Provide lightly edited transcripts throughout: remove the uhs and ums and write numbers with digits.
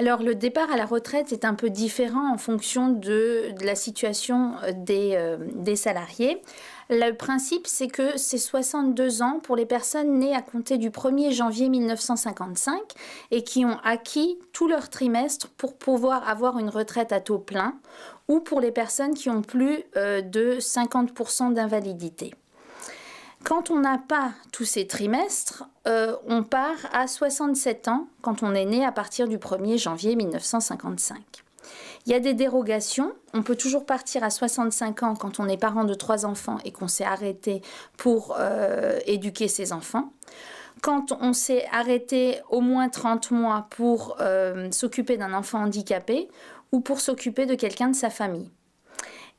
Alors le départ à la retraite est un peu différent en fonction de la situation des salariés. Le principe, c'est que c'est 62 ans pour les personnes nées à compter du 1er janvier 1955 et qui ont acquis tout leur trimestre pour pouvoir avoir une retraite à taux plein, ou pour les personnes qui ont plus de 50% d'invalidité. Quand on n'a pas tous ces trimestres, on part à 67 ans quand on est né à partir du 1er janvier 1955. Il y a des dérogations. On peut toujours partir à 65 ans quand on est parent de 3 enfants et qu'on s'est arrêté pour éduquer ses enfants. Quand on s'est arrêté au moins 30 mois pour s'occuper d'un enfant handicapé ou pour s'occuper de quelqu'un de sa famille.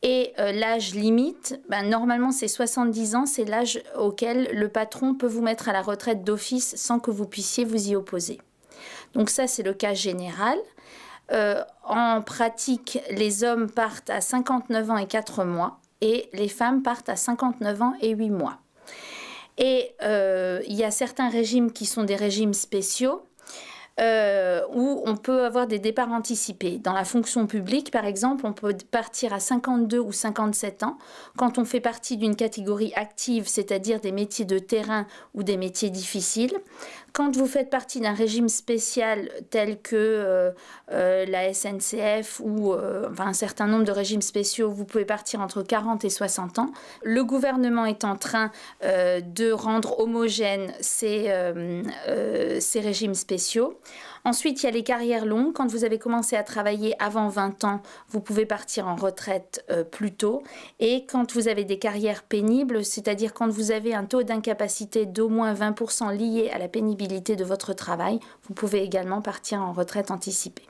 Et l'âge limite, normalement c'est 70 ans, c'est l'âge auquel le patron peut vous mettre à la retraite d'office sans que vous puissiez vous y opposer. Donc ça c'est le cas général. En pratique, les hommes partent à 59 ans et 4 mois et les femmes partent à 59 ans et 8 mois. Et il y a certains régimes qui sont des régimes spéciaux. Où on peut avoir des départs anticipés. Dans la fonction publique, par exemple, on peut partir à 52 ou 57 ans quand on fait partie d'une catégorie active, c'est-à-dire des métiers de terrain ou des métiers difficiles. Quand vous faites partie d'un régime spécial tel que la SNCF ou un certain nombre de régimes spéciaux, vous pouvez partir entre 40 et 60 ans. Le gouvernement est en train de rendre homogènes ces régimes spéciaux. Ensuite, il y a les carrières longues. Quand vous avez commencé à travailler avant 20 ans, vous pouvez partir en retraite plus tôt. Et quand vous avez des carrières pénibles, c'est-à-dire quand vous avez un taux d'incapacité d'au moins 20% lié à la pénibilité de votre travail, vous pouvez également partir en retraite anticipée.